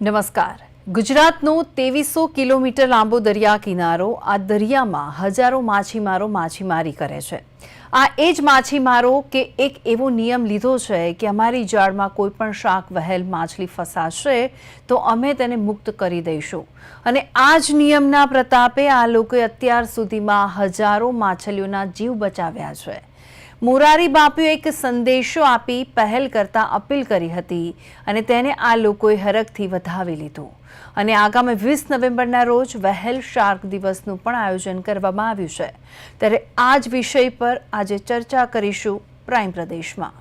નમસ્કાર. ગુજરાતનો 2300 કિલોમીટર લાંબો દરિયા કિનારો. આ દરિયામાં હજારો માછીમારો માછીમારી કરે છે. આ એ જ માછીમારો કે એક એવો નિયમ લીધો છે કે અમારી જાળમાં કોઈ પણ શાક વહેલ માછલી ફસાશે તો અમે તેને મુક્ત કરી દઈશું. અને આ જ નિયમના પ્રતાપે આ લોકોએ અત્યાર સુધીમાં હજારો માછલીઓના જીવ બચાવ્યા છે. મોરારી બાપુએ એક સંદેશો આપી પહેલ કરતા અપીલ કરી હતી અને તેને આ લોકોએ હરખથી વધાવી લીધું. અને આગામી 20 નવેમ્બરના રોજ વહેલ શાર્ક દિવસનું પણ આયોજન કરવામાં આવ્યું છે. ત્યારે આ જ વિષય પર આજે ચર્ચા કરીશું પ્રાઇમ પ્રદેશમાં.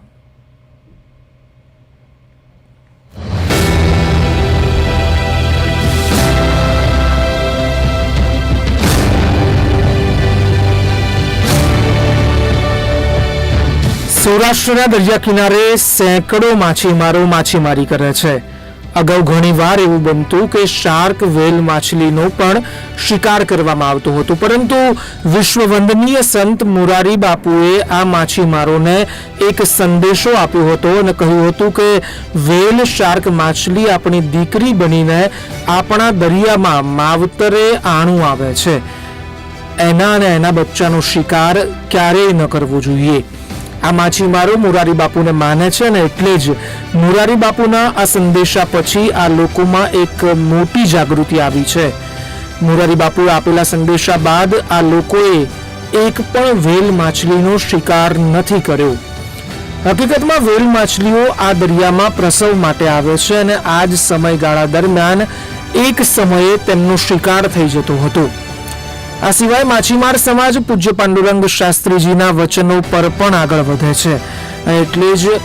સૌરાષ્ટ્રના દરિયા કિનારે સેંકડો માછીમારો માછીમારી કરે છે. અગાઉ ઘણીવાર એવું બનતું કે શાર્ક વેલ માછલીનો પણ શિકાર કરવામાં આવતો હતો, પરંતુ વિશ્વવંદનીય સંત મોરારી બાપુએ આ માછીમારોને એક સંદેશો આપ્યો હતો અને કહ્યું હતું કે વેલ શાર્ક માછલી આપણી દીકરી બનીને આપણા દરિયામાં માવતરે આણું આવે છે. એના અને એના બચ્ચાનો શિકાર ક્યારેય ન કરવો જોઈએ. આ માછીમારો મોરારી બાપુને માને છે અને એટલે જ મોરારી બાપુના આ સંદેશા પછી આ લોકોમાં એક મોટી જાગૃતિ આવી છે. મોરારી બાપુએ આપેલા સંદેશા બાદ આ લોકોએ એક પણ વેલ માછલીનો શિકાર નથી કર્યો. હકીકતમાં વેલ માછલીઓ આ દરિયામાં પ્રસવ માટે આવે છે અને આ જ સમયગાળા દરમિયાન એક સમયે તેમનો શિકાર થઈ જતો હતો. આ સિવાય માછીમાર સમાજ પૂજ્ય પાંડુરંગ શાસ્ત્રીજીના વચનો પર પણ આગળ વધે છે. એટલે જ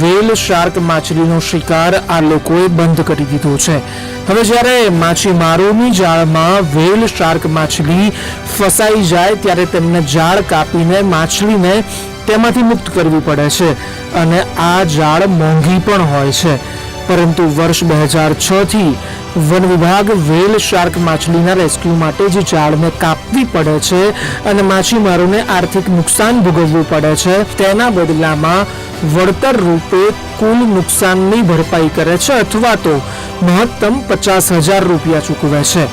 વેલ શાર્ક માછલીનો શિકાર આ લોકોએ બંધ કરી દીધો છે. હવે જ્યારે માછીમારોની જાળમાં વેલ શાર્ક માછલી ફસાઈ જાય ત્યારે તેમને જાળ કાપીને માછલીને તેમાંથી મુક્ત કરવી પડે છે અને આ જાળ મોંઘી પણ હોય છે. પરંતુ વર્ષ 2006 થી વન વિભાગ વેલ શાર્ક માછલીના રેસ્ક્યુ માટે જે જાળને કાપવી પડે છે અને માછીમારોને આર્થિક નુકસાન ભોગવવું પડે છે, તેના બદલામાં વળતર રૂપે કુલ નુકસાનની ભરપાઈ કરે છે અથવા તો મહત્તમ 50,000 રૂપિયા ચૂકવે છે.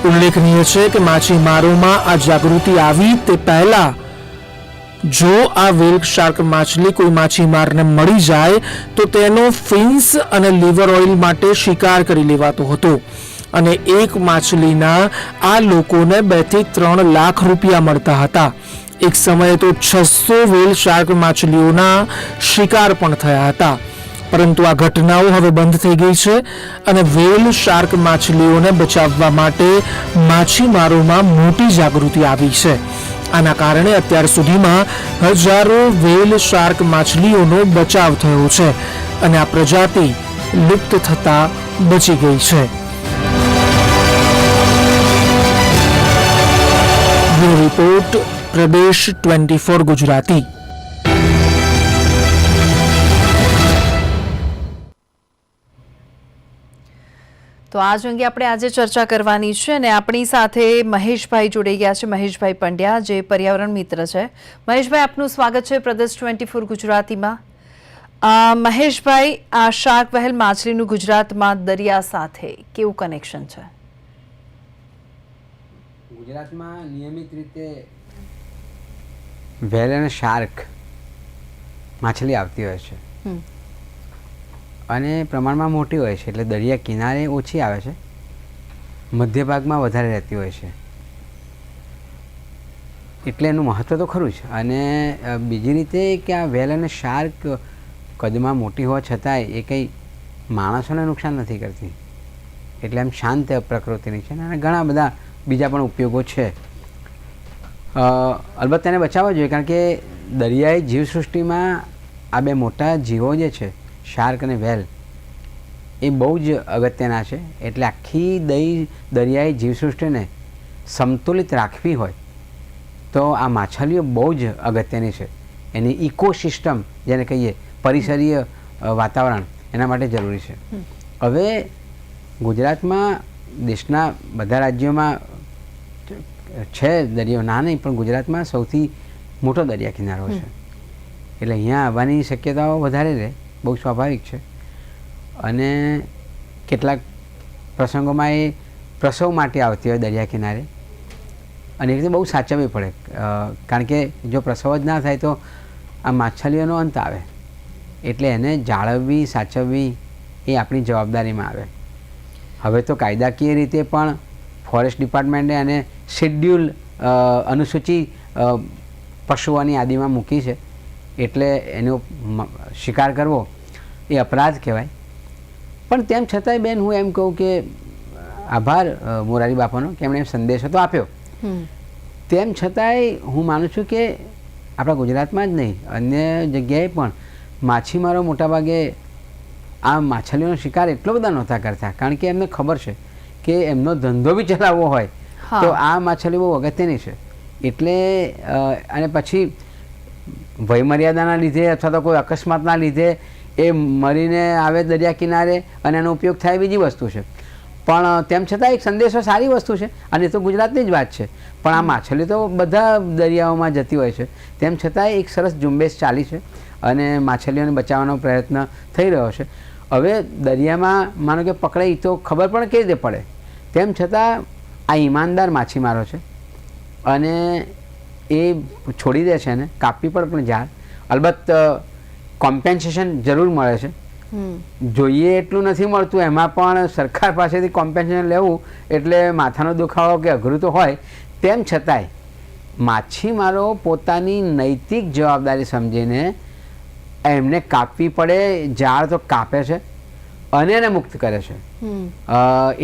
ઉલ્લેખનીય છે કે માછીમારોમાં આ જાગૃતિ આવી તે પહેલા જો આ વેલ શાર્ક માછલી કોઈ માછીમારને મળી જાય તો તેનો ફિન્સ અને લીવર ઓઇલ માટે શિકાર કરી લેવાતો હતો અને એક માછલીના આ લોકોને 2 થી 3 લાખ રૂપિયા મળતા હતા. એક સમયે તો 600 વેલ શાર્ક માછલીઓના શિકાર પણ થયા હતા. પરંતુ આ ઘટનાઓ હવે બંધ થઈ ગઈ છે અને વેલ શાર્ક માછલીઓને બચાવવા માટે માછીમારોમાં મોટી જાગૃતિ આવી છે. આના કારણે અત્યાર સુધીમાં હજારો વેલ શાર્ક માછલીઓનો બચાવ થયો છે અને આ પ્રજાતિ લુપ્ત થતા બચી ગઈ છે. બ્યુરો રિપોર્ટ, પ્રદેશ 24 ગુજરાતી. તો આ જ અંગે આપણે આજે ચર્ચા કરવાની છે અને આપણી સાથે મહેશભાઈ જોડાઈ ગયા છે. મહેશભાઈ પંડ્યા, જે પર્યાવરણ મિત્ર છે. મહેશભાઈ, આપનું સ્વાગત છે પ્રદેશ 24 ગુજરાતીમાં. મહેશભાઈ, આ શાર્ક વહેલ માછલીનું ગુજરાતમાં દરિયા સાથે કેવું કનેક્શન છે? ગુજરાતમાં નિયમિત રીતે વ્હેલ અને શાર્ક માછલી આવતી હોય છે અને પ્રમાણમાં મોટી હોય છે, એટલે દરિયા કિનારે ઓછી આવે છે, મધ્ય ભાગમાં વધારે રહેતી હોય છે. એટલે એનું મહત્ત્વ તો ખરું છે. અને બીજી રીતે કે આ વ્હેલ અને શાર્ક કદમાં મોટી હોવા છતાંય એ કંઈ માણસોને નુકસાન નથી કરતી, એટલે એમ શાંત પ્રકૃતિની છે અને ઘણા બધા બીજા પણ ઉપયોગો છે. અલબત્ત તેને બચાવવા જોઈએ, કારણ કે દરિયાઈ જીવસૃષ્ટિમાં આ બે મોટા જીવો જે છે, શાર્ક અને વ્હેલ, એ બહુ જ અગત્યના છે. એટલે આખી દરિયાઈ જીવસૃષ્ટિને સમતુલિત રાખવી હોય તો આ માછલીઓ બહુ જ અગત્યની છે. એની ઇકોસિસ્ટમ જેને કહીએ, પરિસરીય વાતાવરણ એના માટે જરૂરી છે. હવે ગુજરાતમાં દેશના બધા રાજ્યોમાં છે દરિયો, ના નહીં, પણ ગુજરાતમાં સૌથી મોટો દરિયા કિનારો છે, એટલે અહીંયા આવવાની શક્યતાઓ વધારે રહે, બહુ સ્વાભાવિક છે. અને કેટલાક પ્રસંગોમાં એ પ્રસવ માટે આવતી હોય દરિયા કિનારે, અને એ રીતે બહુ સાચવવી પડે, કારણ કે જો પ્રસવ જ ના થાય તો આ માછલીઓનો અંત આવે. એટલે એને જાળવવી, સાચવવી એ આપણી જવાબદારીમાં આવે. હવે તો કાયદાકીય રીતે પણ ફોરેસ્ટ ડિપાર્ટમેન્ટે આને શેડ્યુલ અનુસૂચિ પશુઓની યાદીમાં મૂકી છે, એટલે એનો શિકાર કરવો એ અપરાધ કહેવાય. પણ તેમ છતાંય બેન હું એમ કહું કે આભાર મોરારી બાપાનો કે એમણે સંદેશો તો આપ્યો, તેમ છતાંય હું માનું છું કે આપણા ગુજરાતમાં જ નહીં અન્ય જગ્યાએ પણ માછીમારો મોટાભાગે આ માછલીઓનો શિકાર એટલો બધા નહોતા કરતા, કારણ કે એમને ખબર છે કે એમનો ધંધો બી ચલાવવો હોય તો આ માછલી બહુ અગત્યની છે. એટલે અને પછી ભયમર્યાદાના લીધે અથવા તો કોઈ અકસ્માતના લીધે એ મરીને આવે દરિયા કિનારે અને એનો ઉપયોગ થાય બીજી વસ્તુ છે. પણ તેમ છતાં એક સંદેશો સારી વસ્તુ છે, અને એ તો ગુજરાતની જ વાત છે. પણ આ માછલી તો બધા દરિયાઓમાં જતી હોય છે, તેમ છતાં એક સરસ ઝુંબેશ ચાલી છે અને માછલીઓને બચાવવાનો પ્રયત્ન થઈ રહ્યો છે. હવે દરિયામાં માનો કે પકડાઈ તો ખબર પણ કેવી રીતે પડે, તેમ છતાં આ ઈમાનદાર માછીમારો છે અને એ છોડી દે છે, એને કાપવી પડે પણ ઝાડ. અલબત્ત કોમ્પેન્સેશન જરૂર મળે છે, જોઈએ એટલું નથી મળતું, એમાં પણ સરકાર પાસેથી કોમ્પેન્સેશન લેવું એટલે માથાનો દુખાવો કે અઘરું તો હોય. તેમ છતાંય માછીમારો પોતાની નૈતિક જવાબદારી સમજીને એમને કાપવી પડે ઝાડ તો કાપે છે અને એને મુક્ત કરે છે.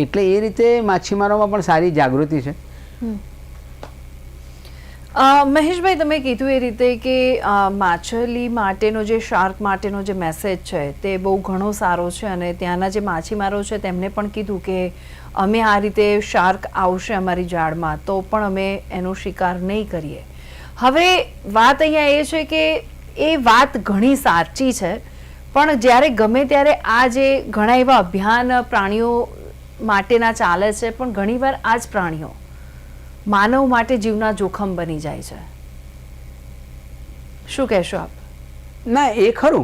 એટલે એ રીતે માછીમારોમાં પણ સારી જાગૃતિ છે. મહેશભાઈ, તમે કીધું એ રીતે કે માછલી માટેનો જે શાર્ક માટેનો જે મેસેજ છે તે બહુ ઘણો સારો છે, અને ત્યાંના જે માછીમારો છે તેમને પણ કીધું કે અમે આ રીતે શાર્ક આવશે અમારી જાળમાં તો પણ અમે એનો શિકાર નહીં કરીએ. હવે વાત અહીંયા એ છે કે એ વાત ઘણી સાચી છે, પણ જ્યારે ગમે ત્યારે આ જે ઘણા એવા અભિયાન પ્રાણીઓ માટેના ચાલે છે, પણ ઘણીવાર આ જ પ્રાણીઓ માનવ માટે જીવના જોખમ બની જાય છે. શું કહેશો આપ? ના, એ ખરું,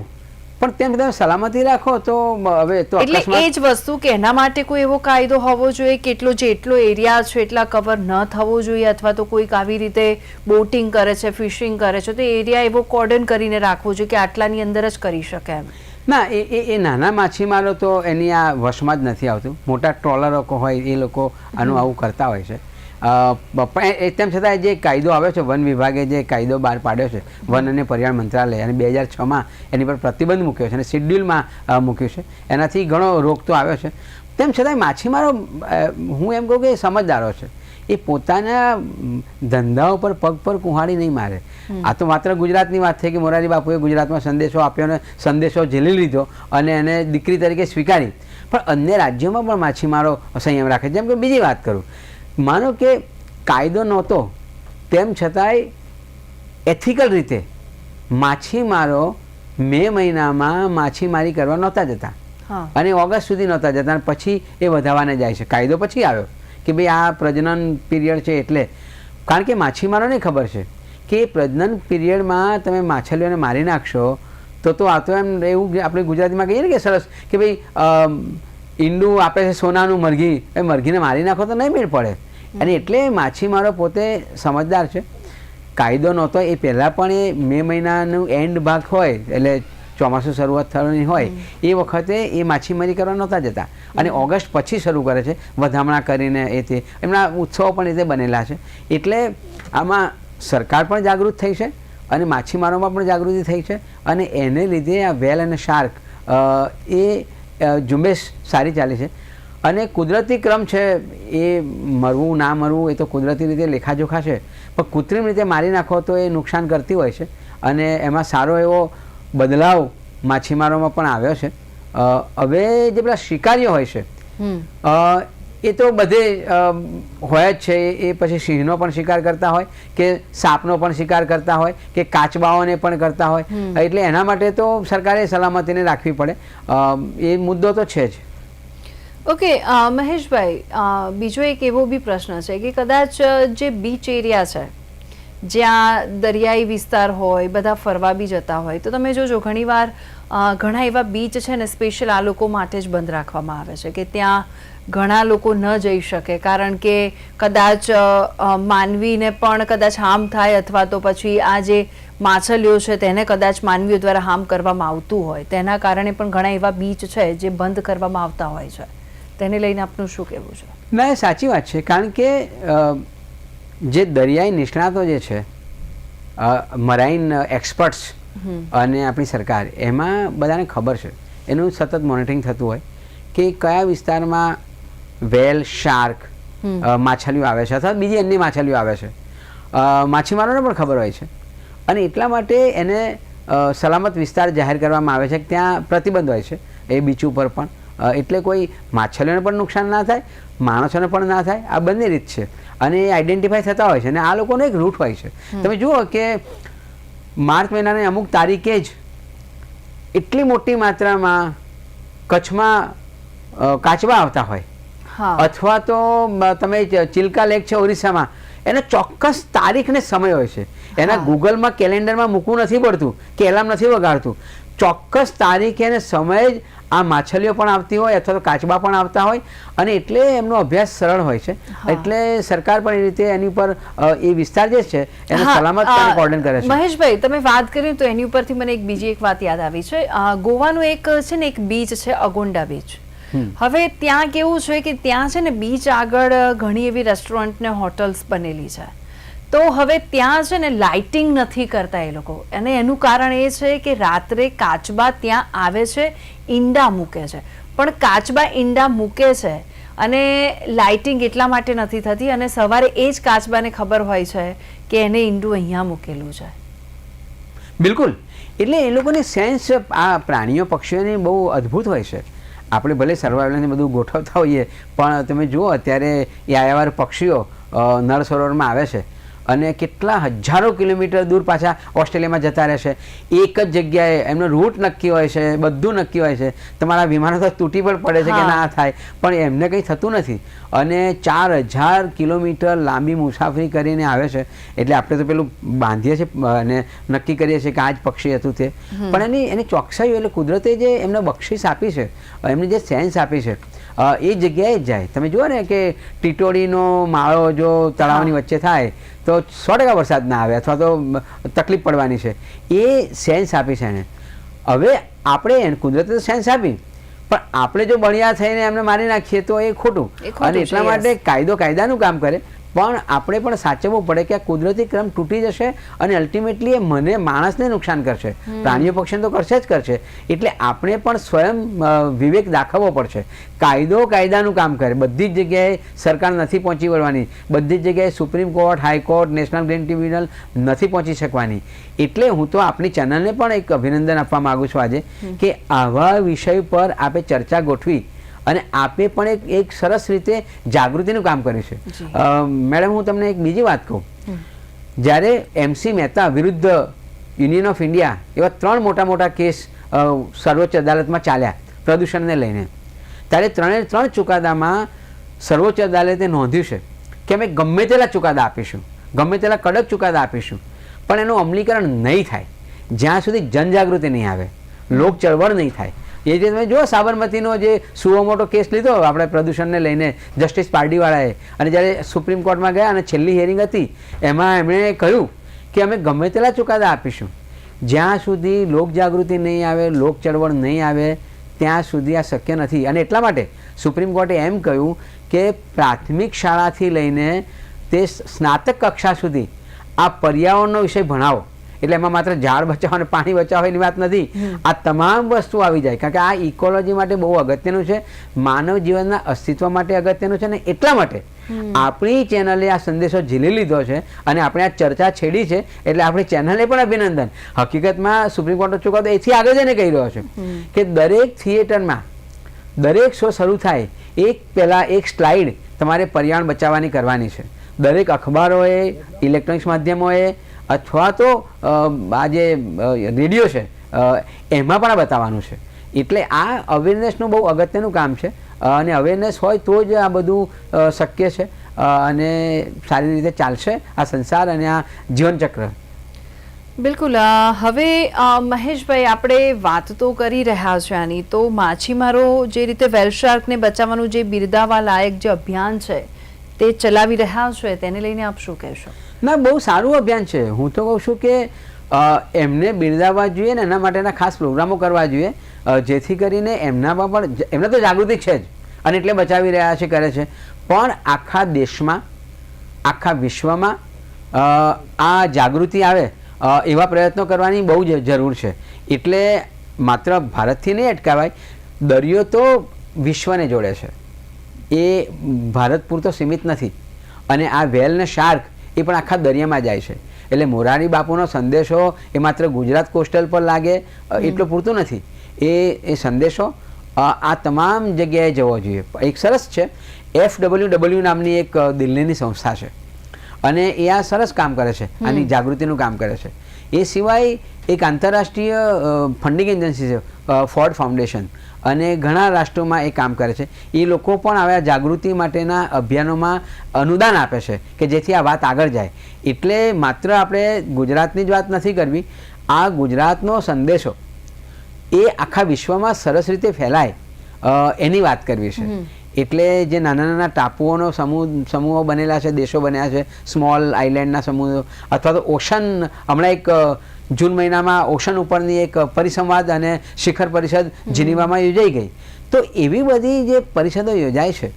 પણ તેમ તમે સલામતી રાખો તો હવે તો એટલે એ જ વસ્તુ કે એના માટે કોઈ એવો કાયદો હોવો જોઈએ કે જેટલો એરિયા છે એટલા કવર ન થવો જોઈએ, અથવા તો કોઈક આવી રીતે બોટિંગ કરે છે, ફિશિંગ કરે છે તો એરિયા એવો કોર્ડન કરીને રાખવો જોઈએ કે આટલાની અંદર જ કરી શકે એમ. ના, એ નાના માછીમારો તો એની આ વશમાં જ નથી આવતું. મોટા ટ્રોલરો હોય એ લોકો આનું આવું કરતા હોય છે. તેમ છતાં જે કાયદો આવ્યો છે, વન વિભાગે જે કાયદો બહાર પાડ્યો છે, વન અને પર્યાવરણ મંત્રાલય, અને 2006માં એની પર પ્રતિબંધ મૂક્યો છે અને શેડ્યુલમાં મૂક્યું છે, એનાથી ઘણો રોગ તો આવ્યો છે. તેમ છતાં માછીમારો હું એમ કહું કે સમજદારો છે, એ પોતાના ધંધા ઉપર પગ પર કુહાડી નહીં મારે. આ તો માત્ર ગુજરાતની વાત થઈ કે મોરારી બાપુએ ગુજરાતમાં સંદેશો આપ્યો અને સંદેશો ઝીલી લીધો અને એને દીકરી તરીકે સ્વીકારી, પણ અન્ય રાજ્યોમાં પણ માછીમારો સંયમ રાખે. જેમ કે બીજી વાત કરું, માનો કે કાયદો નહોતો તેમ છતાંય એથિકલ રીતે માછીમારો મે મહિનામાં માછીમારી કરવા નહોતા જતા અને ઓગસ્ટ સુધી નહોતા જતા, અને પછી એ વધારવાને જાય છે. કાયદો પછી આવ્યો કે ભાઈ આ પ્રજનન પીરિયડ છે, એટલે કારણ કે માછીમારોને ખબર છે કે પ્રજનન પીરિયડમાં તમે માછલીઓને મારી નાખશો તો આ તો એમ એવું આપણે ગુજરાતીમાં કહીએ ને કે સરસ કે ભાઈ ઈંડું આપે છે સોનાનું મરઘી, એ મરઘીને મારી નાખો તો નહીં મેળ પડે. અને એટલે માછીમારો પોતે સમજદાર છે. કાયદો નહોતો એ પહેલાં પણ એ મે મહિનાનું એન્ડ ભાગ હોય એટલે ચોમાસું શરૂઆત થવાની હોય એ વખતે એ માછીમારી કરવા નહોતા જતા, અને ઓગસ્ટ પછી શરૂ કરે છે વધામણા કરીને. એ તે એમના ઉત્સવો પણ રીતે બનેલા છે. એટલે આમાં સરકાર પણ જાગૃત થઈ છે અને માછીમારોમાં પણ જાગૃતિ થઈ છે, અને એને લીધે આ વેલ અને શાર્ક એ ઝુંબેશ સારી ચાલી છે. અને કુદરતી ક્રમ છે, એ મરવું ના મરવું એ તો કુદરતી રીતે લેખાજોખા છે, પણ કૃત્રિમ રીતે મારી નાખો તો એ નુકસાન કરતી હોય છે, અને એમાં સારો એવો બદલાવ માછીમારોમાં પણ આવ્યો છે. હવે જે પેલા શિકારીઓ હોય છે એ તો બધે હોય જ છે. એ પછી સિંહનો પણ શિકાર કરતા હોય કે સાપનો પણ શિકાર કરતા હોય કે કાચબાઓને પણ કરતા હોય, એટલે એના માટે તો સરકારે સલામતીને રાખવી પડે. એ મુદ્દો તો છે જ. ઓકે મહેશભાઈ, બીજો એક એવો બી પ્રશ્ન છે કે કદાચ જે બીચ એરિયા છે જ્યાં દરિયાઈ વિસ્તાર હોય, બધા ફરવા બી જતા હોય, તો તમે જોજો ઘણીવાર ઘણા એવા બીચ છે ને સ્પેશિયલ આ લોકો માટે જ બંધ રાખવામાં આવે છે કે ત્યાં ઘણા લોકો ન જઈ શકે, કારણ કે કદાચ માનવીને પણ કદાચ હાર્મ થાય, અથવા તો પછી આ જે માછલીઓ છે તેને કદાચ માનવીઓ દ્વારા હાર્મ કરવામાં આવતું હોય, તેના કારણે પણ ઘણા એવા બીચ છે જે બંધ કરવામાં આવતા હોય છે. તેને લઈને આપનું શું કહેવું છે? ના, એ સાચી વાત છે, કારણ કે જે દરિયાઈ નિષ્ણાતો જે છે, મરાઇન એક્સપર્ટ્સ અને આપણી સરકાર, એમાં બધાને ખબર છે, એનું સતત મોનિટરિંગ થતું હોય કે કયા વિસ્તારમાં વેલ, શાર્ક માછલીઓ આવે છે અથવા બીજી અન્ય માછલીઓ આવે છે. માછીમારોને પણ ખબર હોય છે અને એટલા માટે એને સલામત વિસ્તાર જાહેર કરવામાં આવે છે કે ત્યાં પ્રતિબંધ હોય છે એ બીચ ઉપર પણ, એટલે કોઈ માછલીઓને પણ નુકસાન ના થાય, માણસોને પણ ના થાય. આ બંને રીત છે અને એ આઈડેન્ટિફાઈ થતા હોય છે અને આ લોકોનો એક રૂટ હોય છે. તમે જુઓ કે માર્ચ મહિનાની અમુક તારીખે જ એટલી મોટી માત્રામાં કચ્છમાં કાચબા આવતા હોય, અથવા તો તમે ચિલ્કા લેક છે ઓરિસ્સામાં, એનો ચોક્કસ તારીખ ને સમય હોય છે. એના ગૂગલમાં કેલેન્ડરમાં મૂકવું નથી પડતું કે એલાર્મ નથી વગાડતું, ચોક્કસ તારીખે અને સમયે જ આ માછલીઓ પણ આવતી હોય અથવા તો કાચબા પણ આવતા હોય, અને એટલે એમનો અભ્યાસ સરળ હોય છે. એટલે સરકાર પણ એ રીતે એની ઉપર એ વિસ્તાર જે છે એને સલામત કોર્ડન કરે છે. મહેશભાઈ, તમે વાત કરી તો એની ઉપરથી મને એક બીજી એક વાત યાદ આવી છે. ગોવાનું એક છે ને એક બીચ છે, અગોંડા બીચ. હવે ત્યાં કેવું છે કે ત્યાં છે ને બીચ આગળ ઘણી એવી રેસ્ટોરન્ટ ને હોટલ્સ બનેલી છે, તો હવે ત્યાં છે ને લાઇટિંગ નથી કરતા એ લોકો, અને એનું કારણ એ છે કે રાત્રે કાચબા ત્યાં આવે છે, ઈંડા મૂકે છે, પણ કાચબા ઈંડા મૂકે છે અને લાઇટિંગ એટલા માટે નથી થતી, અને સવારે એ જ કાચબાને ખબર હોય છે કે એને ઈંડું અહીંયા મૂકેલું છે. બિલકુલ, એટલે એ લોકોની સેન્સ આ પ્રાણીઓ પક્ષીઓની બહુ અદ્ભુત હોય છે. આપણે ભલે સર્વાઇવલને બધું ગોઠવતા હોઈએ, પણ તમે જુઓ અત્યારે એ આયાવાર પક્ષીઓ નળ સરોવરમાં આવે છે અને કેટલા હજારો કિલોમીટર દૂર પાછા ઓસ્ટ્રેલિયામાં જતા રહેશે. એક જ જગ્યાએ એમનો રૂટ નક્કી હોય છે, બધું નક્કી હોય છે. તમારા વિમાનો તો તૂટી પણ પડે છે કે ના થાય, પણ એમને કંઈ થતું નથી. અને 4000 કિલોમીટર લાંબી મુસાફરી કરીને આવે છે. એટલે આપણે તો પેલું બાંધીએ છીએ અને નક્કી કરીએ છીએ કે આ જ પક્ષી હતું તે, પણ એની ચોકસાઈ, એટલે કુદરતે જે એમને બક્ષિસ આપી છે, એમની જે સેન્સ આપી છે, એ જગ્યાએ જ જાય. તમે જુઓ ને કે ટીટોડીનો માળો જો તળાવની વચ્ચે થાય તો 100% વરસાદ ના આવે અથવા તો તકલીફ પડવાની છે. એ સેન્સ આપી છે એને. હવે આપણે કુદરતે સેન્સ આપી, પણ આપણે જો બળિયા થઈને એમને મારી નાખીએ તો એ ખોટું. અને એટલા માટે કાયદો કાયદાનું કામ કરે, પણ આપણે પણ સાચવવું પડે કે આ કુદરતી ક્રમ તૂટી જશે અને અલ્ટિમેટલી એ માણસને નુકસાન કરશે, પ્રાણીઓ પક્ષીને તો કરશે જ કરશે. એટલે આપણે પણ સ્વયં વિવેક દાખવવો પડશે. કાયદો કાયદાનું કામ કરે. બધી જ જગ્યાએ સરકાર નથી પહોંચી વળવાની, બધી જ જગ્યાએ supreme court, high court, national green tribunal નથી પહોંચી શકવાની. એટલે હું તો આપણી ચેનલને પણ એક અભિનંદન આપવા માગું છું આજે કે આવા વિષય પર આપણે ચર્ચા ગોઠવી અને આપે પણ એક સરસ રીતે જાગૃતિનું કામ કર્યું છે. મેડમ, હું તમને એક બીજી વાત કહું. જ્યારે MC મહેતા વિરુદ્ધ યુનિયન ઓફ ઇન્ડિયા એવા 3 મોટા મોટા કેસ સર્વોચ્ચ અદાલતમાં ચાલ્યા પ્રદૂષણને લઈને, ત્યારે 3 ચુકાદામાં સર્વોચ્ચ અદાલતે નોંધ્યું છે કે અમે ગમે તેટલા ચુકાદા આપીશું, ગમે તેટલા કડક ચુકાદા આપીશું, પણ એનું અમલીકરણ નહીં થાય જ્યાં સુધી જનજાગૃતિ નહીં આવે, લોક ચળવળ નહીં થાય. એ જે તમે જુઓ સાબરમતીનો જે સુઓ મોટો કેસ લીધો આપણે પ્રદૂષણને લઈને જસ્ટિસ પારડીવાળાએ, અને જ્યારે સુપ્રીમ કોર્ટમાં ગયા અને છેલ્લી હિયરિંગ હતી એમાં એમણે કહ્યું કે અમે ગમે તેટલા ચુકાદા આપીશું, જ્યાં સુધી લોકજાગૃતિ નહીં આવે, લોક ચળવળ નહીં આવે, ત્યાં સુધી આ શક્ય નથી. અને એટલા માટે સુપ્રીમ કોર્ટે એમ કહ્યું કે પ્રાથમિક શાળાથી લઈને તે સ્નાતક કક્ષા સુધી આ પર્યાવરણનો વિષય ભણાવો. એટલે એમાં માત્ર ઝાડ બચાવો અને પાણી બચાવો એની વાત નથી, આ તમામ વસ્તુ આવી જાય. કારણ કે આ ઇકોલોજી માટે બહુ અગત્યનું છે, માનવ જીવનના અસ્તિત્વ માટે અગત્યનું છે. ને એટલા માટે આપણી ચેનલે આ સંદેશો ઝીલી લીધો છે અને આપણે આ ચર્ચા છેડી છે. એટલે આપણી ચેનલને પણ અભિનંદન. હકીકતમાં સુપ્રીમ કોર્ટનો ચુકાદો એથી આગળ જઈને કહી રહ્યો છે કે દરેક થિયેટરમાં દરેક શો શરૂ થાય પહેલાં એક સ્લાઇડ તમારે પર્યાવરણ બચાવવાની કરવાની છે. દરેક અખબારોએ, ઇલેક્ટ્રોનિક્સ માધ્યમોએ અથવા તો આ જે રેડિયો છે એમાં પણ આ બતાવવાનું છે. એટલે આ અવેરનેસનું બહુ અગત્યનું કામ છે, અને અવેરનેસ હોય તો જ આ બધું શક્ય છે અને સારી રીતે ચાલશે આ સંસાર અને આ જીવનચક્ર. બિલકુલ હવે મહેશભાઈ આપણે વાત તો કરી રહ્યા છે આની, તો માછીમારો જે રીતે વેલ શાર્કને બચાવવાનું જે બિરદાવા લાયક જે અભિયાન છે તે ચલાવી રહ્યા છે, તેને લઈને આપ શું કહેશો? ના, બહુ સારું અભિયાન છે. હું તો કહું છું કે એમને બિરદાવવા જોઈએ ને એના માટેના ખાસ પ્રોગ્રામો કરવા જોઈએ, જેથી કરીને એમનામાં પણ એમને તો જાગૃતિ છે જ અને એટલે બચાવી રહ્યા છે, કરે છે, પણ આખા દેશમાં આખા વિશ્વમાં આ જાગૃતિ આવે એવા પ્રયત્નો કરવાની બહુ જ જરૂર છે. એટલે માત્ર ભારતથી નહીં અટકાવાય, દરિયો તો વિશ્વને જોડે છે, એ ભારત પૂરતો સીમિત નથી. અને આ વેલ ને શાર્ક એ પણ આખા દરિયામાં જાય છે. એટલે મોરારી બાપુનો સંદેશો એ માત્ર ગુજરાત કોસ્ટલ પર લાગે એટલું પૂરતું નથી, એ સંદેશો આ તમામ જગ્યાએ જવો જોઈએ. એક સરસ છે FWW નામની એક દિલ્હીની સંસ્થા છે અને એ આ સરસ કામ કરે છે, આની જાગૃતિનું કામ કરે છે. એ સિવાય એક આંતરરાષ્ટ્રીય ફંડિંગ એજન્સી છે ફોર્ડ ફાઉન્ડેશન, અને ઘણા રાષ્ટ્રોમાં એ કામ કરે છે. એ લોકો પણ આવા જાગૃતિ માટેના અભિયાનોમાં અનુદાન આપે છે કે જેથી આ વાત આગળ જાય. એટલે માત્ર આપણે ગુજરાતની જ વાત નથી કરવી, આ ગુજરાતનો સંદેશો એ આખા વિશ્વમાં સરસ રીતે ફેલાય એની વાત કરવી છે. એટલે જે નાના નાના ટાપુઓનો સમૂહો બનેલા છે, દેશો બન્યા છે, સ્મોલ આઇલેન્ડના સમૂહો, અથવા તો ઓશન, હમણાં એક જૂન મહિનામાં ઓશન ઉપરની એક પરિસંવાદ અને શિખર પરિષદ જીનીવામાં યોજાઈ ગઈ. તો એવી બધી જે પરિષદો યોજાય છે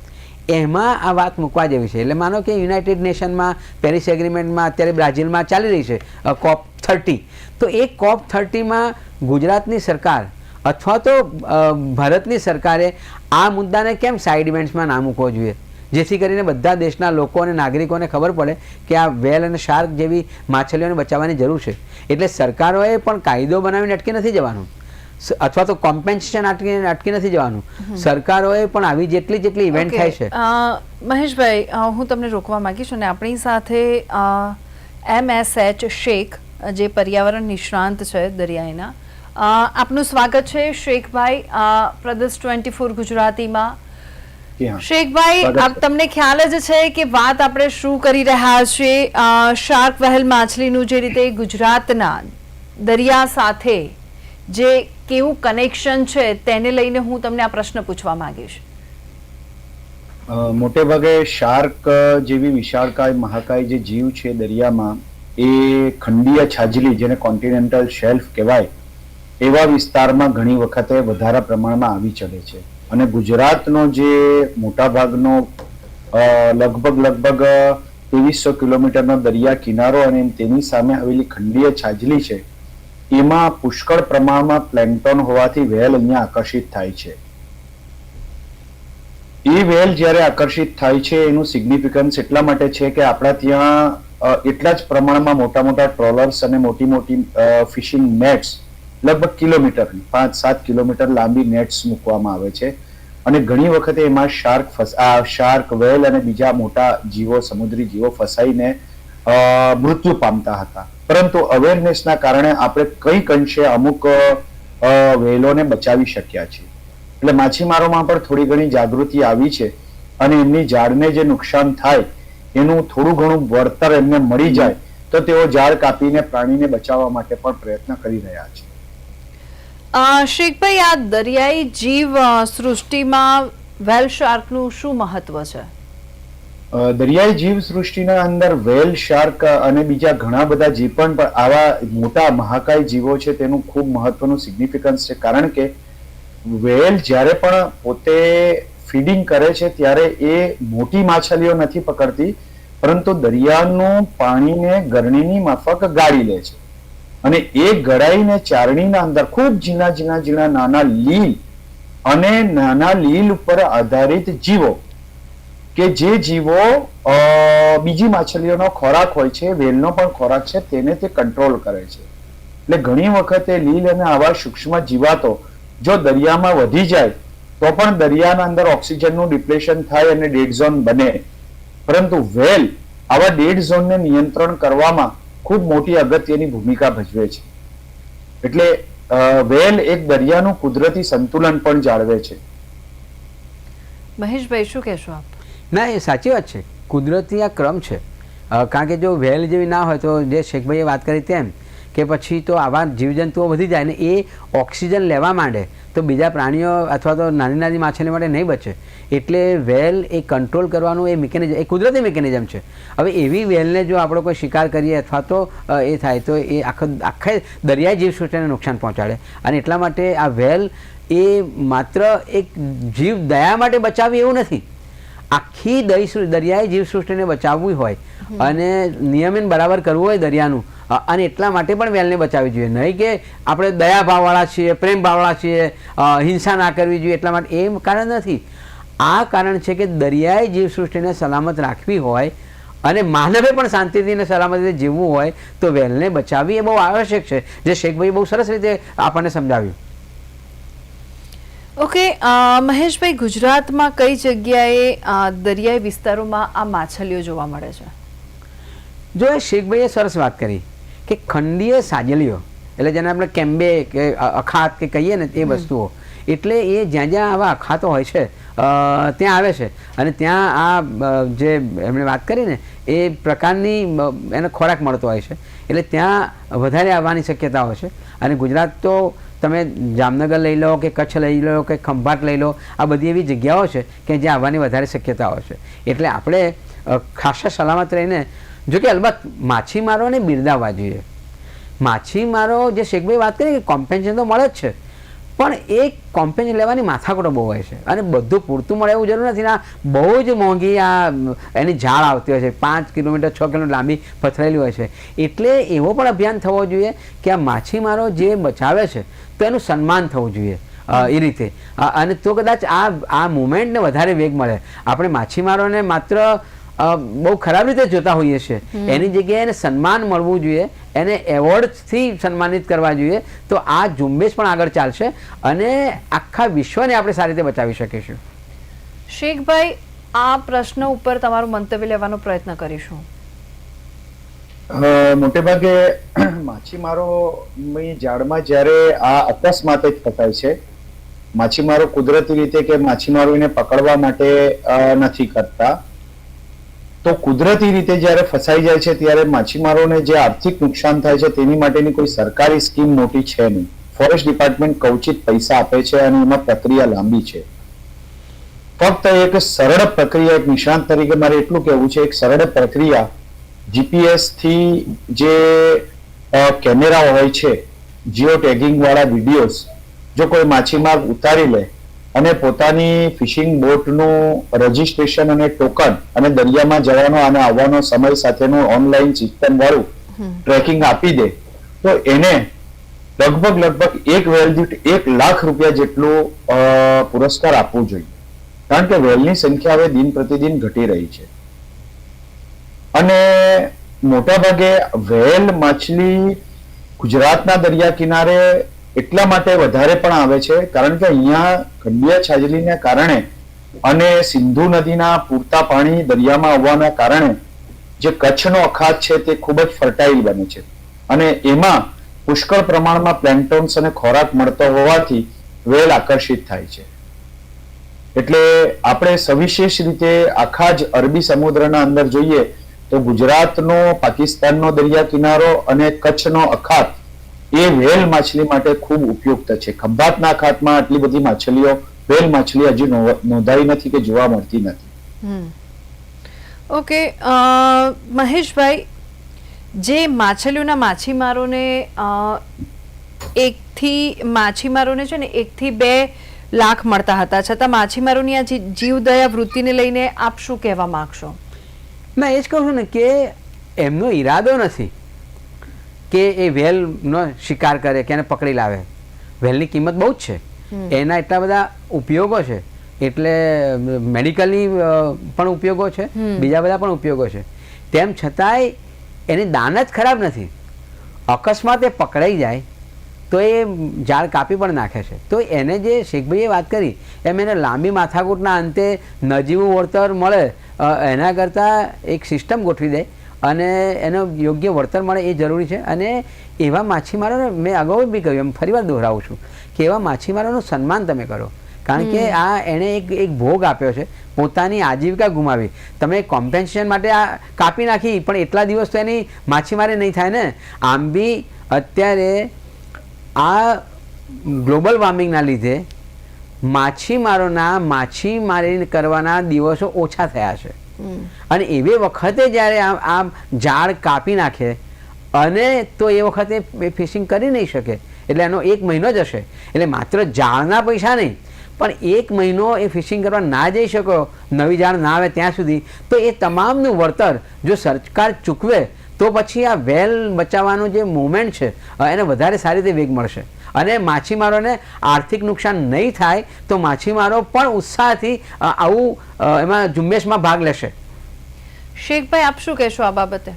એમાં આ વાત મૂકવા જેવી છે. એટલે માનો કે યુનાઇટેડ નેશનમાં પેરિસ એગ્રીમેન્ટમાં અત્યારે બ્રાઝિલમાં ચાલી રહી છે COP30, તો એ COP30માં ગુજરાતની સરકાર અથવા તો ભારતની સરકારે આ મુદ્દાને કેમ સાઇડ ઇવેન્ટ્સમાં ના મૂકવો જોઈએ, જેથી કરીને બધા દેશના લોકો અને નાગરિકોને ખબર પડે કે આ વેલ અને શાર્ક જેવી માછલીઓને બચાવવાની જરૂર છે. એટલે સરકારોએ પણ કાયદો બનાવીને અટકી નથી જવાનું, અથવા તો કોમ્પેન્સેશન અટકી નથી જવાનું. સરકારોએ પણ આવી જેટલી ઇવેન્ટ થાય છે. મહેશભાઈ, હું તમને રોકવા માંગીશ, અને આપણી સાથે MSH શેખ, જે પર્યાવરણ નિષ્ણાંત છે દરિયાઈના, આપનું સ્વાગત છે શેખભાઈ પ્રદેશ 24 ગુજરાતીમાં. શેખભાઈ, તમને ખ્યાલ જ છે કે વાત આપણે શું કરી રહ્યા છીએ, શાર્ક વ્હેલ માછલીનું જે રીતે ગુજરાતના દરિયા સાથે જે કેવું કનેક્શન છે તેને લઈને હું તમને આ પ્રશ્ન પૂછવા માંગીશ. મોટે ભાગે શાર્ક જેવી વિશાળકાય મહાકાય જે જીવ છે દરિયામાં, એ ખંડીય છાજલી, જેને કોન્ટિનેન્ટલ શેલ્ફ કહેવાય, એવા વિસ્તારમાં ઘણી વખતે વધારે પ્રમાણમાં આવી ચડે છે. અને ગુજરાતનો જે મોટા ભાગનો લગભગ 2300 કિલોમીટરનો દરિયા કિનારો અને તેની સામે આવેલી ખંડીય છાજલી છે, એમાં પુષ્કળ પ્રમાણમાં પ્લેન્કટોન હોવાથી વેલ અહીંયા આકર્ષિત થાય છે. એ વેલ જ્યારે આકર્ષિત થાય છે એનું સિગ્નિફિકન્સ એટલા માટે છે કે આપણા ત્યાં એટલા જ પ્રમાણમાં મોટા મોટા ટ્રોલર્સ અને મોટી મોટી ફિશિંગ નેટ્સ, લગભગ કિલોમીટરની 5-7 કિલોમીટર લાંબી નેટ્સ મૂકવામાં આવે છે. અને ઘણી વખતે એમાં શાર્ક, વેલ અને બીજા મોટા જીવો, સમુદ્રી જીવો ફસાઈને મૃત્યુ પામતા હતા. પરંતુ અવેરનેસના કારણે આપણે કંઈક અંશે અમુક વેલોને બચાવી શક્યા છીએ. એટલે માછીમારોમાં પણ થોડી ઘણી જાગૃતિ આવી છે અને એમની ઝાડને જે નુકસાન થાય એનું થોડું ઘણું વળતર એમને મળી જાય તો તેઓ ઝાડ કાપીને પ્રાણીને બચાવવા માટે પણ પ્રયત્ન કરી રહ્યા છે. શેખભાઈ, આ દરિયાઈ જીવ સૃષ્ટિમાં વેલ શાર્કનું શું મહત્વ છે? દરિયાઈ જીવ સૃષ્ટિના અંદર વેલ, શાર્ક અને બીજા ઘણા બધા જે પણ આવા મોટા મહાકાય જીવો છે તેનું ખૂબ મહત્વનું સિગ્નિફિકન્સ છે. કારણ કે વેલ જ્યારે પણ પોતે ફીડિંગ કરે છે ત્યારે એ મોટી માછલીઓ નથી પકડતી, પરંતુ દરિયાનું પાણીને ગરણીની માફક ગાળી લે છે. અને એ ગળાઈને ચારણીના અંદર ખૂબ ઝીણા નાના લીલ અને નાના લીલ ઉપર આધારિત જીવો, કે જે જીવો બીજી માછલીઓનો ખોરાક હોય છે, વેલનો પણ ખોરાક છે, તેને તે કંટ્રોલ કરે છે. એટલે ઘણી વખતે લીલ અને આવા સૂક્ષ્મ જીવાતો જો દરિયામાં વધી જાય તો પણ દરિયાના અંદર ઓક્સિજનનું ડિપ્લેશન થાય અને ડેડ ઝોન બને. પરંતુ વેલ આવા ડેડ ઝોનને નિયંત્રણ કરવામાં ખૂબ મોટી અગત્યની ભૂમિકા ભજવે છે. એટલે વેલ એક દરિયાનું કુદરતી સંતુલન પણ જાળવે છે. મહેશભાઈ, શું કહેશો આપ? ના, એ સાચી વાત છે, કુદરતી આ ક્રમ છે. કારણ કે જો વેલ જેવી ના હોય તો જે શેખભાઈએ વાત કરી તેમ કે પછી તો આવા જીવજંતુઓ વધી જાય ને એ ઓક્સિજન લેવા માંડે તો બીજા પ્રાણીઓ અથવા તો નાની નાની માછલીઓ માટે નહીં બચે. એટલે વેલ એ કંટ્રોલ કરવાનું એ મિકેનિઝમ, એ કુદરતી મિકેનિઝમ છે. હવે એવી વેલને જો આપણે કોઈ શિકાર કરીએ અથવા તો એ થાય તો એ આખા દરિયાઈ જીવસૃષ્ટિને નુકસાન પહોંચાડે. અને એટલા માટે આ વેલ એ માત્ર એક જીવ દયા માટે બચાવવી એવું નથી, આખી દરિયાઈ જીવસૃષ્ટિને બચાવવી હોય અને નિયમન બરાબર કરવું હોય દરિયાનું, અને એટલા માટે પણ વેલને બચાવવી જોઈએ. નહીં કે આપણે દયા ભાવવાળા છીએ, પ્રેમ ભાવવાળા છીએ, હિંસા ના કરવી જોઈએ એટલા માટે, એ કારણ નથી. આ કારણ છે કે દરિયાઈ જીવસૃષ્ટિને સલામત રાખવી હોય અને માનવે પણ શાંતિથી અને સલામતીથી જીવવું હોય તો વેલને બચાવવી એ બહુ આવશ્યક છે, જે શેખભાઈ બહુ સરસ રીતે આપણને સમજાવ્યું. ઓકે, મહેશભાઈ, ગુજરાતમાં કઈ જગ્યાએ દરિયાઈ વિસ્તારોમાં આ માછલીઓ જોવા મળે છે? જો એ શેખભાઈએ સરસ વાત કરી કે ખંડીય સાજલીઓ, એટલે જેને આપણે કેમ્બે કે અખાત કે કહીએ ને એ વસ્તુઓ, એટલે એ જ્યાં જ્યાં આવા અખાતો હોય છે ત્યાં આવે છે અને ત્યાં આ જે એમણે વાત કરી ને એ પ્રકારની એને ખોરાક મળતો હોય છે, એટલે ત્યાં વધારે આવવાની શક્યતાઓ છે. અને ગુજરાત તો તમે જામનગર લઈ લો કે કચ્છ લઈ લો કે ખંભાત લઈ લો, આ બધી એવી જગ્યાઓ છે કે જ્યાં આવવાની વધારે શક્યતાઓ છે. એટલે આપણે ખાસા સલામત રહીને, જો કે અલબત્ત માછીમારોને બિરદાવવા જોઈએ. માછીમારો જે શેખભાઈ વાત કરી કે કોમ્પેન્સેશન તો મળે જ છે, પણ એ કોમ્પેન્સેશન લેવાની માથાકૂટો બહુ હોય છે અને બધું પૂરતું મળે એવું જરૂર નથી. બહુ જ મોંઘી આ એની ઝાડ આવતી હોય છે, 5 કિલોમીટર 6 કિલોમીટર લાંબી પથરાયેલી હોય છે. એટલે એવો પણ અભિયાન થવો જોઈએ કે આ માછીમારો જે બચાવે છે તો એનું સન્માન થવું જોઈએ એ રીતે. અને તો કદાચ આ મુવમેન્ટને વધારે વેગ મળે. આપણે માછીમારોને માત્ર બહુ ખરાબ રીતે જોતા હોઈએ છીએ, એની જગ્યાએ એને સન્માન મળવું જોઈએ, એને એવોર્ડથી સન્માનિત કરવા જોઈએ, તો આ ઝુંબેશ પણ આગળ ચાલશે અને આખા વિશ્વને આપણે સારી રીતે બચાવી શકીશું. શેખભાઈ, આ પ્રશ્ન ઉપર તમારું મંતવ્ય લેવાનો પ્રયત્ન કરીશું. મોટે ભાગે માછીમારોની જાળમાં જ્યારે આ અકસ્માત જ થતા છે, માછીમારો કુદરતી રીતે કે માછીમારોને પકડવા માટે નથી કરતા, તો કુદરતી રીતે જ્યારે ફસાઈ જાય છે ત્યારે માછીમારોને જે આર્થિક નુકસાન થાય છે તેની માટેની કોઈ સરકારી સ્કીમ મોટી છે નહીં. ફોરેસ્ટ ડિપાર્ટમેન્ટ કવચિત પૈસા આપે છે અને એમાં પ્રક્રિયા લાંબી છે. ફક્ત એક સરળ પ્રક્રિયા, એક નિષ્ણાંત તરીકે મારે એટલું કહેવું છે, એક સરળ પ્રક્રિયા જીપીએસ થી જે કેમેરા હોય છે, જીઓ ટેગિંગ વાળા વિડીયોઝ જો કોઈ માછીમાર ઉતારી લે અને પોતાની ફિશિંગ બોટનું રજીસ્ટ્રેશન અને ટોકન અને દરિયામાં જવાનો અને આવવાનો સમય સાથેનું ઓનલાઈન સિસ્ટમ વાળું ટ્રેકિંગ આપી દે તો એને લગભગ એક વેલ દીઠ 1 લાખ રૂપિયા જેટલું પુરસ્કાર આપવું જોઈએ. કારણ કે વેલની સંખ્યા હવે દિન પ્રતિદિન ઘટી રહી છે અને મોટા ભાગે વેલ માછલી ગુજરાતના દરિયા કિનારે એટલા માટે વધારે પણ આવે છે કારણ કે અહીંયા ખંડીય છાજલીને કારણે અને સિંધુ નદીના પૂરતા પાણી દરિયામાં આવવાના કારણે જે કચ્છનો અખાત છે તે ખૂબ જ ફર્ટાઇલ બને છે અને એમાં પુષ્કળ પ્રમાણમાં પ્લેન્ટોન્સ અને ખોરાક મળતો હોવાથી વેલ આકર્ષિત થાય છે. એટલે આપણે સવિશેષ રીતે આખા જ અરબી સમુદ્રના અંદર જોઈએ તો ગુજરાતનો, પાકિસ્તાનનો દરિયા કિનારો અને કચ્છનો અખાત એ વેલ માછલી માટે ખૂબ ઉપયુક્ત છે. ખંભાતના અખાતમાં આટલી બધી માછલીઓ, વેલ માછલી હજી નોંધાઈ નથી કે જોવા મળતી નથી. ઓકે, મહેશભાઈ, જે માછલીઓના માછીમારોને છે ને 1 થી 2 લાખ મળતા હતા, છતાં માછીમારોની આ જીવદયા વૃત્તિને લઈને આપ શું કહેવા માંગશો? ના, એ જ કહું છું ને કે એમનો ઈરાદો નથી કે એ વેલનો શિકાર કરે કે એને પકડી લાવે. વેલની કિંમત બહુ જ છે, એના એટલા બધા ઉપયોગો છે, એટલે મેડિકલી પણ ઉપયોગો છે, બીજા બધા પણ ઉપયોગો છે. તેમ છતાંય એની દાન જ ખરાબ નથી. અકસ્માત એ પકડાઈ જાય તો એ ઝાડ કાપી પણ નાખે છે. તો એને જે શેખભાઈએ વાત કરી એમ એને લાંબી માથાકૂટના અંતે નજીવું વળતર મળે એના કરતાં એક સિસ્ટમ ગોઠવી દે અને એનો યોગ્ય વળતર મળે એ જરૂરી છે. અને એવા માછીમારોને મેં અગાઉ બી કહ્યું, એમ ફરીવાર દોહરાવું છું કે એવા માછીમારોનું સન્માન તમે કરો, કારણ કે આ એણે એક ભોગ આપ્યો છે, પોતાની આજીવિકા ગુમાવી. તમે કોમ્પેન્સેશન માટે આ કાપી નાખી પણ એટલા દિવસ તો એની માછીમારી નહીં થાય ને. આમ બી અત્યારે આ ગ્લોબલ વોર્મિંગના લીધે માછીમારોના માછીમારી કરવાના દિવસો ઓછા થયા છે અને એવી વખતે જ્યારે આમ ઝાડ કાપી નાખે અને તો એ વખતે ફિશિંગ કરી નહીં શકે, એટલે એનો 1 મહિનો જ હશે. એટલે માત્ર ઝાડના પૈસા નહીં પણ 1 મહિનો એ ફિશિંગ કરવા ના જઈ શકો, નવી ઝાડ ના આવે ત્યાં સુધી, તો એ તમામનું વળતર જો સરકાર ચૂકવે તો પછી આ વેલ બચાવવાનો જે મુવમેન્ટ છે એને વધારે સારી રીતે વેગ મળશે અને માછીમારોને આર્થિક નુકસાન નહીં થાય તો માછીમારો પણ ઉત્સાહથી આવું એમાં ઝુંબેશમાં ભાગ લેશે. શેખભાઈ, આપ શું કહેશો આ બાબતે?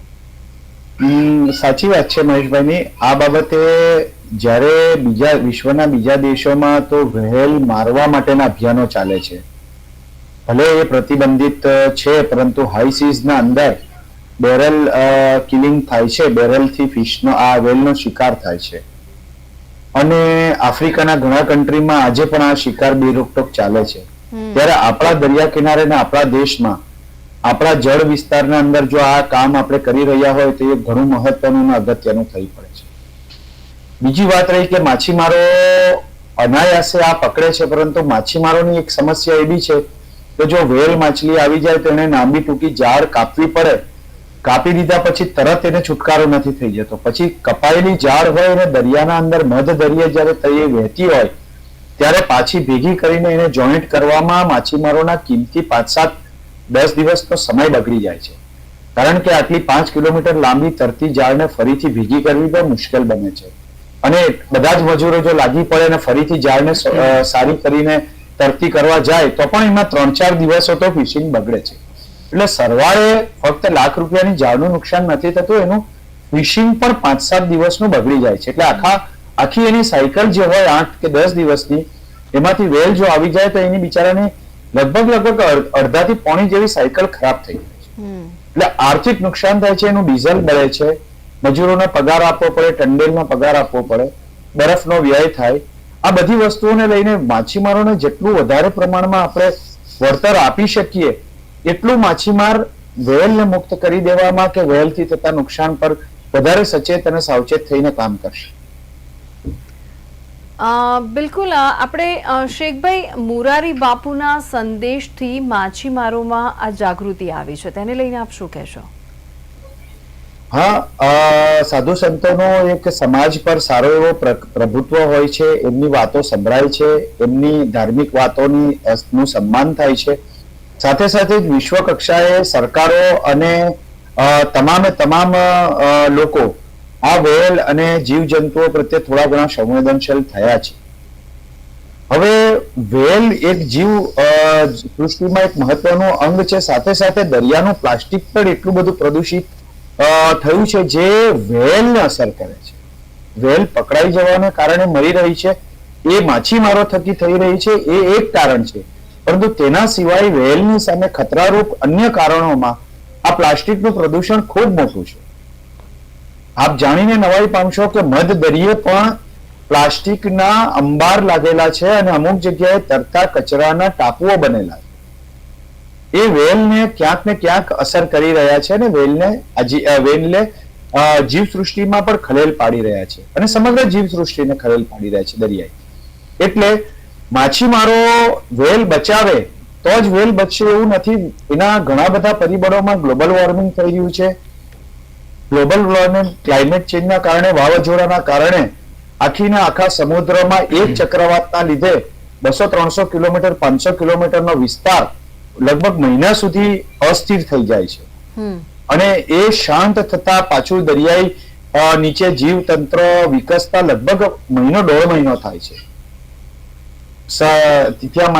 સાચી વાત છે મહેશભાઈની. આ બાબતે જ્યારે વિશ્વના બીજા દેશોમાં તો વ્હેલ મારવા માટેના અભિયાનો ચાલે છે, ભલે એ પ્રતિબંધિત છે પરંતુ હાઈ સીઝ ના અંદર બેરલ કિલિંગ થાય છે, બેરલથી ફિશનો આ વેલનો શિકાર થાય છે અને આફ્રિકાના ઘણા કન્ટ્રીમાં આજે પણ આ શિકાર બેરોકટોક ચાલે છે. ત્યારે આપણા દરિયા કિનારે ને આપણા દેશમાં આપણા જળ વિસ્તારના અંદર જો આ કામ આપણે કરી રહ્યા હોય તો એ ઘણું મહત્વનું અને અગત્યનું થઈ પડે છે. બીજી વાત રહી કે માછીમારો અનાયાસે આ પકડે છે, પરંતુ માછીમારોની એક સમસ્યા એવી છે કે જો વેલ માછલી આવી જાય તો એને લાંબી ટૂંકી ઝાડ કાપવી પડે, કાપી દીધા પછી તરત એને છુટકારો નથી થઈ જતો. પછી કપાયેલી ઝાડ હોય અને દરિયાના અંદર મધ દરિયે જ્યારે તે વહેતી હોય ત્યારે પાછી ભેગી કરીને એને જોઈન્ટ કરવામાં માછીમારોના કિંમતી 5-7-10 દિવસનો સમય બગડી જાય છે, કારણ કે આટલી 5 કિલોમીટર લાંબી તરતી ઝાડને ફરીથી ભેગી કરવી બહુ મુશ્કેલ બને છે અને બધા જ મજૂરો જો લાગી પડે અને ફરીથી ઝાડને સારી કરીને તરતી કરવા જાય તો પણ એમાં 3-4 દિવસો તો ફિશિંગ બગડે છે. એટલે સરવાળે ફક્ત લાખ રૂપિયાની ઝાડનું નુકસાન નથી થતું, એનું ફિશિંગ પણ 5-7 દિવસનું બગડી જાય છે. એટલે આખી એની સાયકલ જે હોય 8 કે 10 દિવસની, એમાંથી વેલ જો આવી જાય તો એની બિચારાની લગભગ અડધાથી પોણી જેવી સાયકલ ખરાબ થઈ જાય છે. એટલે આર્થિક નુકસાન થાય છે, એનું ડીઝલ બળે છે, મજૂરોને પગાર આપવો પડે, ટંડેલનો પગાર આપવો પડે, બરફનો વ્યય થાય. આ બધી વસ્તુઓને લઈને માછીમારોને જેટલું વધારે પ્રમાણમાં આપણે વળતર આપી શકીએ એટલું માછીમાર વેલને મુક્ત કરી દેવામાં કે વેલથી થતા નુકસાન પર વધારે સચેત અને સાવચેત થઈને કામ કરશે. બિલકુલ. આપણે શેખભાઈ, મોરારી બાપુના સંદેશથી માછીમારોમાં આ જાગૃતિ આવી છે, તેને લઈને આપ શું કહેશો? હા, સાધુ સંતોનો એક સમાજ પર સારો એવો પ્રભુત્વ હોય છે, એમની વાતો સંભળાય છે, એમની ધાર્મિક વાતોનું સન્માન થાય છે. સાથે સાથે જ વિશ્વ કક્ષાએ સરકારો અને તમામ લોકો આ વેલ અને જીવજંતુઓ પ્રત્યે થોડા ઘણા સંવેદનશીલ થયા છે. હવે વેલ એક સૃષ્ટિમાં એક મહત્વનું અંગ છે. સાથે સાથે દરિયાનું પ્લાસ્ટિક પણ એટલું બધું પ્રદૂષિત થયું છે જે વેલને અસર કરે છે. વેલ પકડાઈ જવાને કારણે મરી રહી છે, એ માછીમારો થકી થઈ રહી છે, એ એક કારણ છે. પરંતુ તેના સિવાય વેલની સામે ખતરારૂપ અન્ય કારણોમાં આ પ્લાસ્ટિકનું પ્રદૂષણ ખૂબ મોટું છે. આપ જાણીને નવાઈ પામશો કે મધ દરિયે પણ પ્લાસ્ટિકના અંબાર લાગેલા છે અને અમુક જગ્યાએ તરતા કચરાના ટાપુઓ બનેલા છે. એ વેલને ક્યાંક ને ક્યાંક અસર કરી રહ્યા છે અને વેલને જીવસૃષ્ટિમાં પણ ખલેલ પાડી રહ્યા છે અને સમગ્ર જીવસૃષ્ટિને ખલેલ પાડી રહ્યા છે દરિયાઈ. એટલે માછીમારો વેલ બચાવે તો જ વેલ બચશે એવું નથી. એના ઘણા બધા પરિબળોમાં ગ્લોબલ વોર્મિંગ થઈ રહ્યું છે. ગ્લોબલ વોર્મિંગ, ક્લાઇમેટ ચેન્જના કારણે, વાવાઝોડાના કારણે આખીના આખા સમુદ્રમાં એક ચક્રવાતના લીધે 200-300 કિલોમીટર 500 કિલોમીટરનો વિસ્તાર લગભગ મહિના સુધી અસ્થિર થઈ જાય છે અને એ શાંત થતા પાછું દરિયાઈ નીચે જીવતંત્ર વિકસતા લગભગ 1.5 મહિનો થાય છે. ત્યાં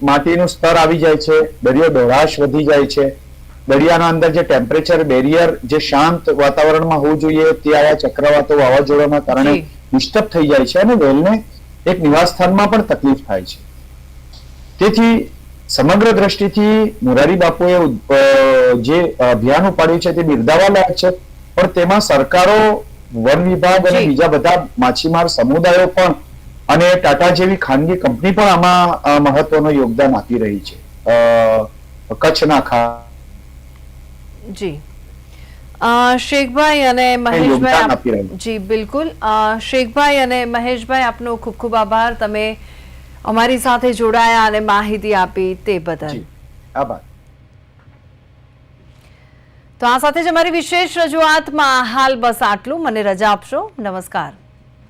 માટીનું સ્તર આવી જાય છે, દરિયો દોરાશ વધી જાય છે, દરિયાના અંદર જે ટેમ્પરેચર બેરિયર જે શાંત વાતાવરણમાં હોવું જોઈએ તે આવા ચક્રવાતો વાવાઝોડાના કારણે ડિસ્ટર્બ થઈ જાય છે અને વેલને એક નિવાસસ્થાનમાં પણ તકલીફ થાય છે. તેથી સમગ્ર દ્રષ્ટિથી મોરારી બાપુએ જે અભિયાન ઉપાડ્યું છે તે બિરદાવવા લાયક છે, પણ તેમાં સરકારો, વન વિભાગ અને બીજા બધા માછીમાર સમુદાયો પણ અને ટાટા જેવી ખાનગી કંપની પણ આમાં મહત્વનું યોગદાન આપી રહી છે. કચ્છના જી શેખભાઈ અને યોગદાન મહેશભાઈ આપી રહ્યા જી બિલકુલ શેખભાઈ અને મહેશભાઈ આપનો ખૂબ ખૂબ આભાર, તમે અમારી સાથે જોડાયા અને માહિતી આપી તે બદલ. જી આભાર. તો આ સાથે જ અમારી વિશેષ રજૂઆતમાં હાલ બસ આટલું. મને રજા આપશો. નમસ્કાર.